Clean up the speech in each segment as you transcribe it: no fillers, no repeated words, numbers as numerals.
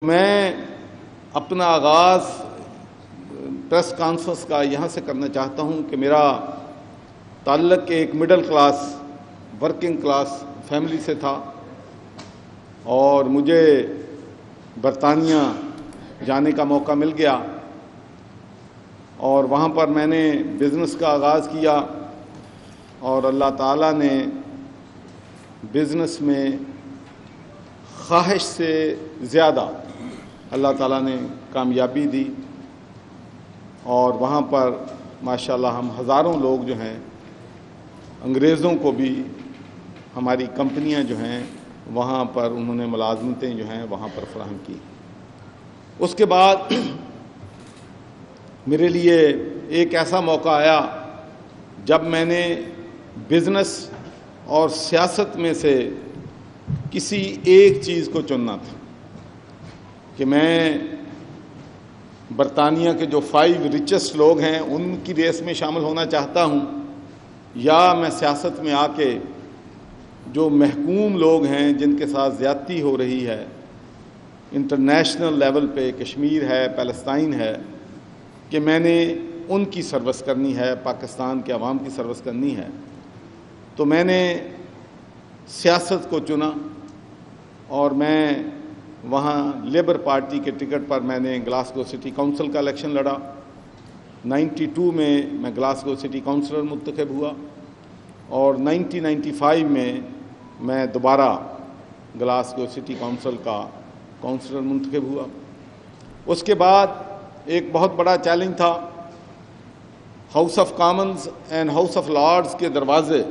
میں اپنا آغاز پریس کانفرنس کا یہاں سے کرنا چاہتا ہوں کہ میرا تعلق ایک middle class working class family سے تھا اور مجھے برطانیہ جانے کا موقع مل گیا اور وہاں پر میں نے بزنس کا آغاز کیا اور اللہ تعالیٰ نے بزنس میں خواہش سے زیادہ اللہ تعالیٰ نے کامیابی دی اور وہاں پر ماشاءاللہ ہم ہزاروں لوگ جو ہیں انگریزوں کو بھی ہماری کمپنیاں جو ہیں وہاں پر انہوں نے ملازمتیں جو ہیں وہاں پر فراہم کی۔ اس کے بعد میرے لیے ایک ایسا موقع آیا جب میں نے بزنس اور سیاست میں سے کسی ایک چیز کو چننا تھا کہ میں برطانیہ کے جو 5 ریچسٹ لوگ ہیں ان کی ریس میں شامل ہونا چاہتا ہوں یا میں سیاست میں آ کے جو محکوم لوگ ہیں جن کے ساتھ زیادتی ہو رہی ہے انٹرنیشنل لیول پہ، کشمیر ہے، پیلسٹائن ہے، کہ میں نے ان کی سروس کرنی ہے، پاکستان کے عوام کی سروس کرنی ہے، تو میں نے سیاست کو چنا اور میں وہاں لیبر پارٹی کے ٹکٹ پر میں نے گلاسگو سٹی کونسل کا الیکشن لڑا۔ 92 میں گلاسگو سٹی کونسلر منتخب ہوا اور 1995 میں دوبارہ گلاسگو سٹی کونسل کا کونسلر منتخب ہوا۔ اس کے بعد ایک بہت بڑا چیلنج تھا، house of Commons and house of Lords کے دروازے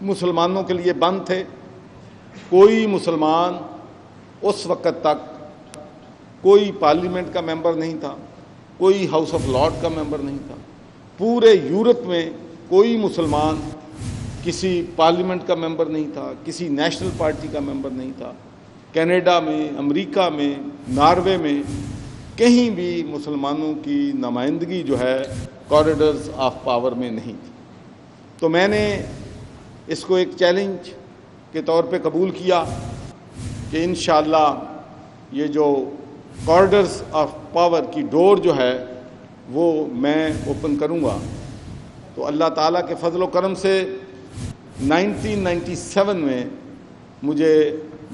مسلمانوں کے لیے بند تھے۔ کوئی مسلمان اس وقت تک کوئی پارلیمنٹ کا ممبر نہیں تھا، کوئی ہاؤس آف لارڈ کا ممبر نہیں تھا۔ پورے یورپ میں کوئی مسلمان کسی پارلیمنٹ کا ممبر نہیں تھا، کسی نیشنل پارٹی کا ممبر نہیں تھا۔ کینیڈا میں، امریکہ میں، ناروے میں کہیں بھی مسلمانوں کی نمائندگی جو ہے کوریڈورز آف پاور میں نہیں تھی۔ تو میں نے اس کو ایک چیلنج کے طور پہ قبول کیا کہ انشاءاللہ یہ جو کوریڈورز آف پاور کی ڈور جو ہے وہ میں اوپن کروں گا۔ تو اللہ تعالیٰ کے فضل و کرم سے 1997 میں مجھے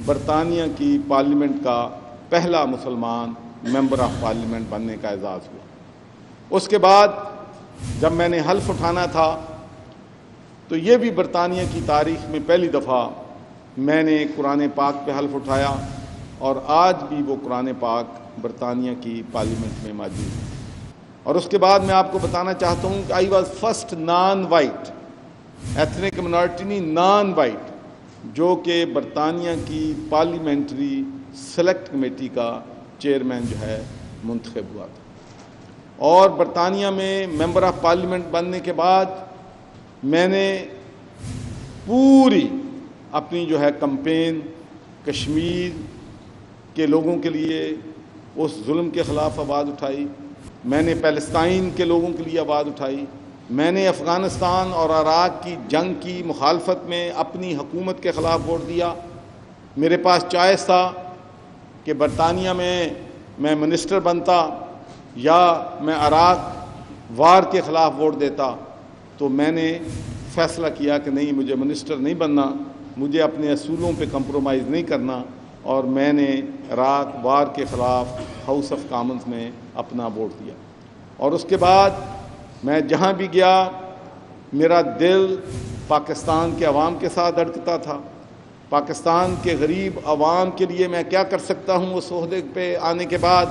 برطانیہ کی پارلیمنٹ کا پہلا مسلمان ممبر آف پارلیمنٹ بننے کا اعزاز ہوا۔ اس کے بعد جب میں نے حلف اٹھانا تھا تو یہ بھی برطانیہ کی تاریخ میں پہلی دفعہ میں نے قرآن پاک پہ حلف اٹھایا اور آج بھی وہ قرآن پاک برطانیہ کی پارلیمنٹ میں موجود ہے۔ اور اس کے بعد میں آپ کو بتانا چاہتا ہوں کہ I was first non white ethnic minority non white جو کہ برطانیہ کی پارلیمنٹری سلیکٹ کمیٹی کا چیئرمین جو ہے منتخب ہوا تھا۔ اور برطانیہ میں ممبر آف پارلیمنٹ بننے کے بعد میں نے پوری اپنی جو ہے کمپین کشمیر کے لوگوں کے لیے اس ظلم کے خلاف آواز اٹھائی، میں نے پیلسٹائن کے لوگوں کے لیے آواز اٹھائی، میں نے افغانستان اور عراق کی جنگ کی مخالفت میں اپنی حکومت کے خلاف ووٹ دیا۔ میرے پاس چوائس تھا کہ برطانیہ میں منسٹر بنتا یا میں عراق وار کے خلاف ووٹ دیتا، تو میں نے فیصلہ کیا کہ نہیں، مجھے منسٹر نہیں بننا، مجھے اپنے اصولوں پہ کمپرومائز نہیں کرنا، اور میں نے عراق وار کے خلاف ہاؤس آف کامنز میں اپنا ووٹ دیا۔ اور اس کے بعد میں جہاں بھی گیا میرا دل پاکستان کے عوام کے ساتھ دھڑکتا تھا، پاکستان کے غریب عوام کے لیے میں کیا کر سکتا ہوں اس عہدے پہ آنے کے بعد،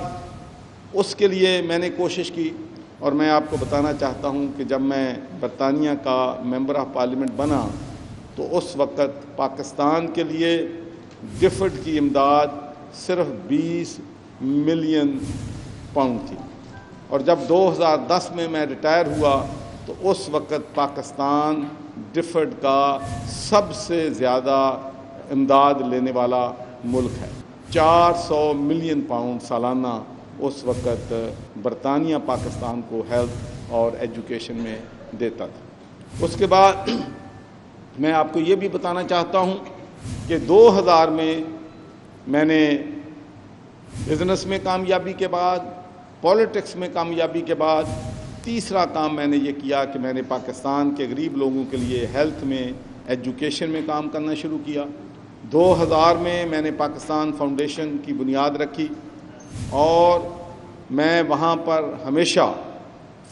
اس کے لیے میں نے کوشش کی۔ اور میں آپ کو بتانا چاہتا ہوں کہ جب میں برطانیہ کا ممبر آف پارلیمنٹ بنا تو اس وقت پاکستان کے لیے گفٹ کی امداد صرف 20 ملین پاؤنڈ تھی، اور جب 2010 میں ریٹائر ہوا تو اس وقت پاکستان ڈفڈ کا سب سے زیادہ امداد لینے والا ملک ہے۔ 400 ملین پاؤنڈ سالانہ اس وقت برطانیہ پاکستان کو ہیلتھ اور ایجوکیشن میں دیتا تھا۔ اس کے بعد میں آپ کو یہ بھی بتانا چاہتا ہوں کہ 2000 میں نے بزنس میں کامیابی کے بعد، پولیٹکس میں کامیابی کے بعد، تیسرا کام میں نے یہ کیا کہ میں نے پاکستان کے غریب لوگوں کے لیے ہیلتھ میں، ایجوکیشن میں کام کرنا شروع کیا۔ 2000 میں نے پاکستان فاؤنڈیشن کی بنیاد رکھی اور میں وہاں پر ہمیشہ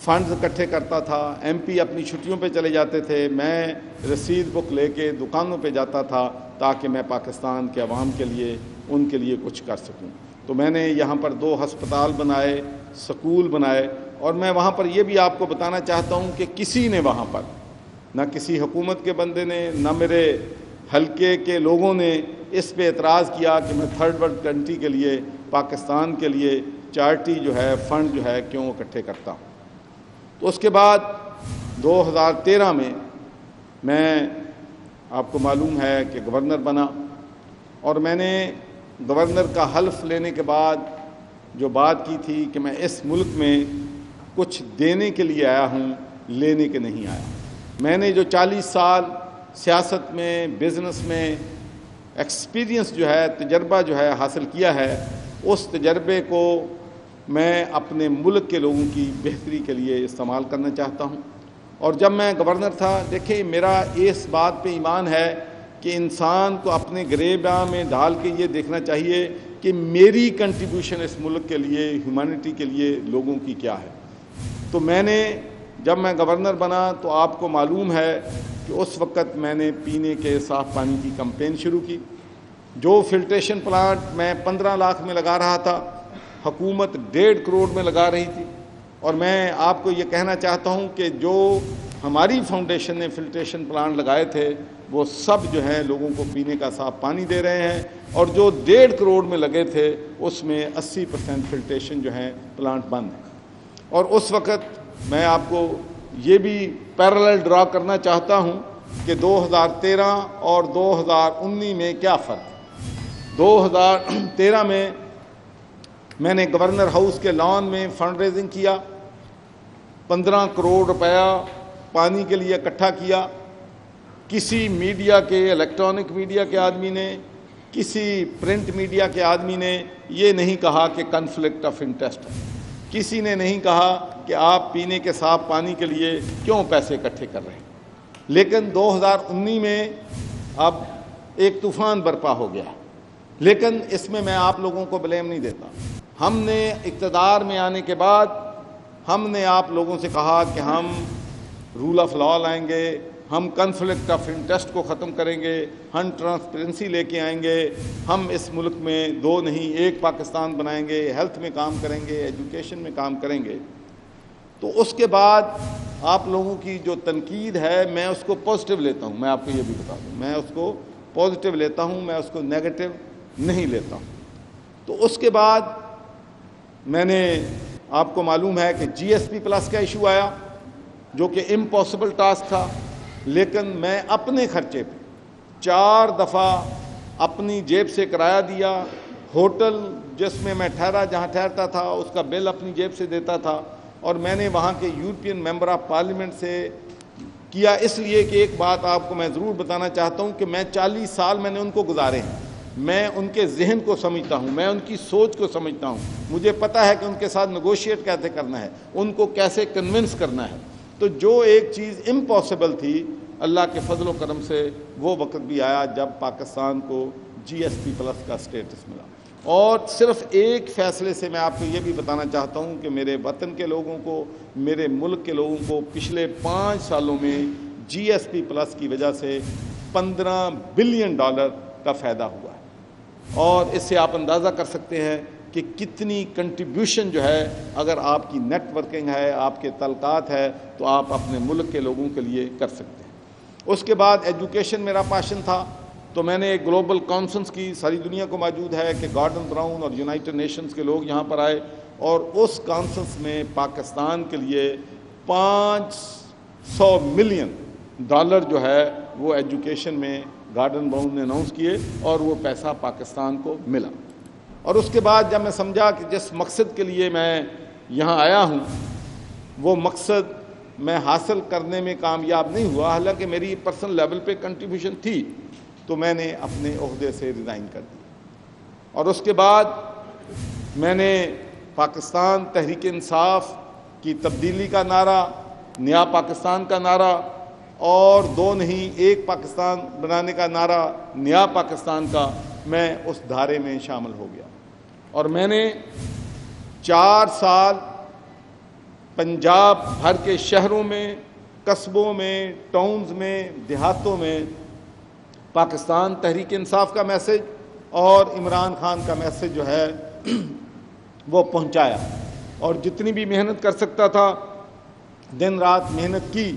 فنڈز اکٹھے کرتا تھا۔ ایم پی اپنی چھٹیوں پہ چلے جاتے تھے، میں رسید بک لے کے دکانوں پہ جاتا تھا تاکہ میں پاکستان کے عوام کے لیے، ان کے لیے کچھ کر سکوں۔ تو میں نے یہاں پر 2 ہسپتال بنائے، سکول بنائے، اور میں وہاں پر یہ بھی آپ کو بتانا چاہتا ہوں کہ کسی نے وہاں پر، نہ کسی حکومت کے بندے نے، نہ میرے حلقے کے لوگوں نے اس پہ اعتراض کیا کہ میں تھرڈ ورلڈ کنٹری کے لیے، پاکستان کے لیے چارٹی جو ہے، فنڈ جو ہے کیوں اکٹھے کرتا ہوں۔ تو اس کے بعد 2013 میں آپ کو معلوم ہے کہ گورنر بنا، اور میں نے گورنر کا حلف لینے کے بعد جو بات کی تھی کہ میں اس ملک میں کچھ دینے کے لیے آیا ہوں، لینے کے نہیں آیا۔ میں نے جو 40 سال سیاست میں، بزنس میں ایکسپیرینس جو ہے، تجربہ جو ہے حاصل کیا ہے، اس تجربے کو میں اپنے ملک کے لوگوں کی بہتری کے لیے استعمال کرنا چاہتا ہوں۔ اور جب میں گورنر تھا، دیکھیں میرا اس بات پہ ایمان ہے کہ انسان کو اپنے گریباں میں ڈال کے یہ دیکھنا چاہیے کہ میری کنٹریبیوشن اس ملک کے لیے، ہیومینٹی کے لیے، لوگوں کی کیا ہے۔ تو میں نے جب میں گورنر بنا تو آپ کو معلوم ہے کہ اس وقت میں نے پینے کے صاف پانی کی کمپین شروع کی۔ جو فلٹریشن پلانٹ میں 15 لاکھ میں لگا رہا تھا، حکومت 1.5 کروڑ میں لگا رہی تھی۔ اور میں آپ کو یہ کہنا چاہتا ہوں کہ جو ہماری فاؤنڈیشن نے فلٹریشن پلانٹ لگائے تھے، وہ سب جو ہیں لوگوں کو پینے کا صاف پانی دے رہے ہیں، اور جو 1.5 کروڑ میں لگے تھے اس میں 80% فلٹریشن جو ہیں پلانٹ بند ہیں۔ اور اس وقت میں آپ کو یہ بھی پیرالل ڈرا کرنا چاہتا ہوں کہ 2013 اور 2019 میں کیا فرق ہے۔ 2013 میں نے گورنر ہاؤس کے لان میں فنڈ ریزنگ کیا، 15 کروڑ روپیہ پانی کے لیے اکٹھا کیا۔ کسی میڈیا کے، الیکٹرانک میڈیا کے آدمی نے، کسی پرنٹ میڈیا کے آدمی نے یہ نہیں کہا کہ کنفلکٹ آف انٹرسٹ ہے۔ کسی نے نہیں کہا کہ آپ پینے کے صاف پانی کے لیے کیوں پیسے اکٹھے کر رہے ہیں۔ لیکن 2019 میں اب ایک طوفان برپا ہو گیا، لیکن اس میں آپ لوگوں کو بلیم نہیں دیتا۔ ہم نے اقتدار میں آنے کے بعد ہم نے آپ لوگوں سے کہا کہ ہم رول آف لا لائیں گے، ہم کنفلکٹ آف انٹرسٹ کو ختم کریں گے، ہم ٹرانسپیرنسی لے کے آئیں گے، ہم اس ملک میں 2 نہیں 1 پاکستان بنائیں گے، ہیلتھ میں کام کریں گے، ایجوکیشن میں کام کریں گے۔ تو اس کے بعد آپ لوگوں کی جو تنقید ہے میں اس کو پازیٹیو لیتا ہوں۔ میں آپ کو یہ بھی بتا دوں، میں اس کو پازیٹیو لیتا ہوں، میں اس کو نیگیٹو نہیں لیتا ہوں۔ تو اس کے بعد میں نے، آپ کو معلوم ہے کہ جی ایس پی پلس کا ایشو آیا جو کہ امپاسبل ٹاسک تھا، لیکن میں اپنے خرچے پہ 4 دفعہ اپنی جیب سے کرایہ دیا، ہوٹل جس میں میں ٹھہرا، جہاں ٹھہرتا تھا اس کا بل اپنی جیب سے دیتا تھا، اور میں نے وہاں کے یورپین ممبر آف پارلیمنٹ سے کیا، اس لیے کہ ایک بات آپ کو میں ضرور بتانا چاہتا ہوں کہ میں 40 سال میں نے ان کو گزارے ہیں، میں ان کے ذہن کو سمجھتا ہوں، میں ان کی سوچ کو سمجھتا ہوں، مجھے پتہ ہے کہ ان کے ساتھ نیگوشیٹ کیسے کرنا ہے، ان کو کیسے کنونس کرنا ہے۔ تو جو ایک چیز امپاسبل تھی، اللہ کے فضل و کرم سے وہ وقت بھی آیا جب پاکستان کو جی ایس پی پلس کا سٹیٹس ملا۔ اور صرف ایک فیصلے سے میں آپ کو یہ بھی بتانا چاہتا ہوں کہ میرے وطن کے لوگوں کو، میرے ملک کے لوگوں کو پچھلے 5 سالوں میں جی ایس پی پلس کی وجہ سے $15 بلین کا فائدہ ہوا ہے۔ اور اس سے آپ اندازہ کر سکتے ہیں کہ کتنی کنٹریبیوشن جو ہے، اگر آپ کی نیٹ ورکنگ ہے، آپ کے تعلقات ہے، تو آپ اپنے ملک کے لوگوں کے لیے کر سکتے ہیں۔ اس کے بعد ایجوکیشن میرا پیشن تھا، تو میں نے ایک گلوبل کانفرنس کی، ساری دنیا کو موجود ہے کہ گارڈن براؤن اور یونائٹڈ نیشنز کے لوگ یہاں پر آئے، اور اس کانفرنس میں پاکستان کے لیے $500 ملین جو ہے وہ ایجوکیشن میں گارڈن براؤن نے اناؤنس کیے، اور وہ پیسہ پاکستان کو ملا۔ اور اس کے بعد جب میں سمجھا کہ جس مقصد کے لیے میں یہاں آیا ہوں وہ مقصد میں حاصل کرنے میں کامیاب نہیں ہوا، حالانکہ میری پرسنل لیول پہ کنٹریبیوشن تھی، تو میں نے اپنے عہدے سے ریزائن کر دیا۔ اور اس کے بعد میں نے پاکستان تحریک انصاف کی تبدیلی کا نعرہ، نیا پاکستان کا نعرہ، اور دو نہیں ایک پاکستان بنانے کا نعرہ، نیا پاکستان کا، میں اس دھارے میں شامل ہو گیا۔ اور میں نے 4 سال پنجاب بھر کے شہروں میں، قصبوں میں، ٹاؤنز میں، دیہاتوں میں پاکستان تحریک انصاف کا میسج اور عمران خان کا میسج جو ہے وہ پہنچایا، اور جتنی بھی محنت کر سکتا تھا دن رات محنت کی،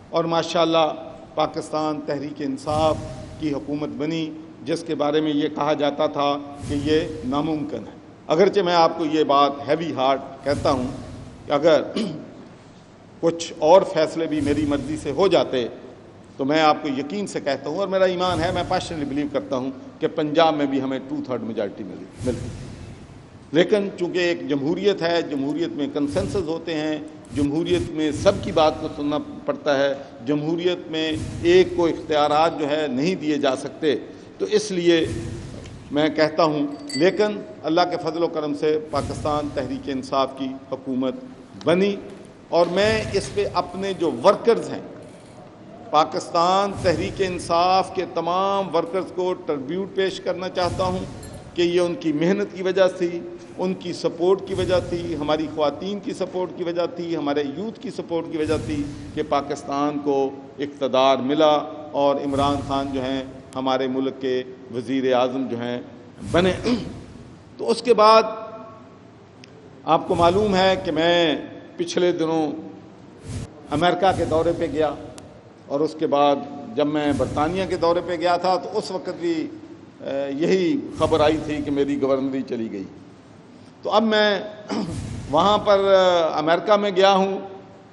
اور ماشاءاللہ پاکستان تحریک انصاف کی حکومت بنی، جس کے بارے میں یہ کہا جاتا تھا کہ یہ ناممکن ہے۔ اگرچہ میں آپ کو یہ بات ہیوی ہارٹ کہتا ہوں کہ اگر کچھ اور فیصلے بھی میری مرضی سے ہو جاتے تو میں آپ کو یقین سے کہتا ہوں، اور میرا ایمان ہے، میں پیشنلی بلیو کرتا ہوں کہ پنجاب میں بھی ہمیں 2/3 میجارٹی ملتی۔ لیکن چونکہ ایک جمہوریت ہے، جمہوریت میں کنسنسس ہوتے ہیں، جمہوریت میں سب کی بات کو سننا پڑتا ہے، جمہوریت میں ایک کو اختیارات جو ہے نہیں دیے جا سکتے، تو اس لیے میں کہتا ہوں، لیکن اللہ کے فضل و کرم سے پاکستان تحریک انصاف کی حکومت بنی، اور میں اس پہ اپنے جو ورکرز ہیں، پاکستان تحریک انصاف کے تمام ورکرز کو ٹربیوٹ پیش کرنا چاہتا ہوں کہ یہ ان کی محنت کی وجہ تھی، ان کی سپورٹ کی وجہ تھی، ہماری خواتین کی سپورٹ کی وجہ تھی، ہمارے یوتھ کی سپورٹ کی وجہ تھی کہ پاکستان کو اقتدار ملا اور عمران خان جو ہیں ہمارے ملک کے وزیر اعظم جو ہیں بنے۔ تو اس کے بعد آپ کو معلوم ہے کہ میں پچھلے دنوں امریکہ کے دورے پہ گیا، اور اس کے بعد جب میں برطانیہ کے دورے پہ گیا تھا تو اس وقت بھی یہی خبر آئی تھی کہ میری گورنری چلی گئی۔ تو اب میں وہاں پر امریکہ میں گیا ہوں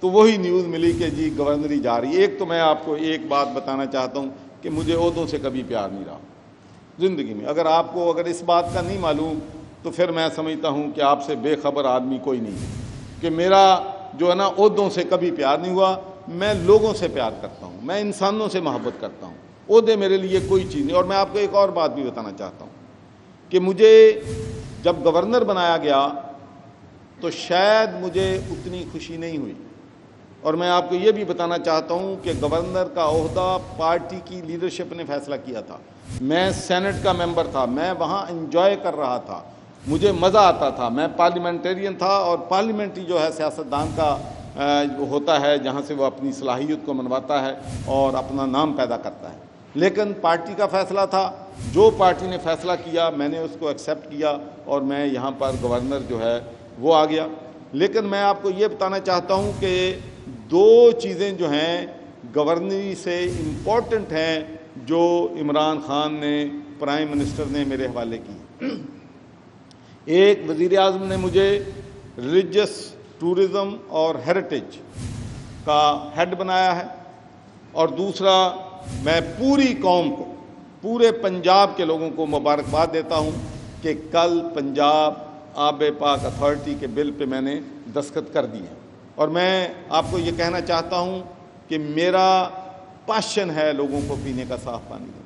تو وہی نیوز ملی کہ جی گورنری جا رہی ہے۔ ایک تو میں آپ کو ایک بات بتانا چاہتا ہوں کہ مجھے عہدوں سے کبھی پیار نہیں رہا زندگی میں۔ اگر آپ کو اگر اس بات کا نہیں معلوم تو پھر میں سمجھتا ہوں کہ آپ سے بے خبر آدمی کوئی نہیں، کہ میرا جو ہے نا عہدوں سے کبھی پیار نہیں ہوا۔ میں لوگوں سے پیار کرتا ہوں، میں انسانوں سے محبت کرتا ہوں، عہدے میرے لیے کوئی چیز نہیں۔ اور میں آپ کو ایک اور بات بھی بتانا چاہتا ہوں کہ مجھے جب گورنر بنایا گیا تو شاید مجھے اتنی خوشی نہیں ہوئی، اور میں آپ کو یہ بھی بتانا چاہتا ہوں کہ گورنر کا عہدہ پارٹی کی لیڈرشپ نے فیصلہ کیا تھا۔ میں سینٹ کا ممبر تھا، میں وہاں انجوائے کر رہا تھا، مجھے مزہ آتا تھا، میں پارلیمنٹیرین تھا، اور پارلیمنٹری جو ہے سیاستدان کا ہوتا ہے جہاں سے وہ اپنی صلاحیت کو منواتا ہے اور اپنا نام پیدا کرتا ہے۔ لیکن پارٹی کا فیصلہ تھا، جو پارٹی نے فیصلہ کیا میں نے اس کو ایکسیپٹ کیا، اور میں یہاں پر گورنر جو ہے وہ آ گیا۔ لیکن میں آپ کو یہ بتانا چاہتا ہوں کہ 2 چیزیں جو ہیں گورنری سے امپورٹنٹ ہیں جو عمران خان نے، پرائم منسٹر نے میرے حوالے کی۔ ایک، وزیر اعظم نے مجھے ریلیجس ٹورزم اور ہیریٹیج کا ہیڈ بنایا ہے، اور دوسرا میں پوری قوم کو، پورے پنجاب کے لوگوں کو مبارکباد دیتا ہوں کہ کل پنجاب آب پاک اتھارٹی کے بل پہ میں نے دستخط کر دی ہے۔ اور میں آپ کو یہ کہنا چاہتا ہوں کہ میرا پیشن ہے لوگوں کو پینے کا صاف پانی دینا۔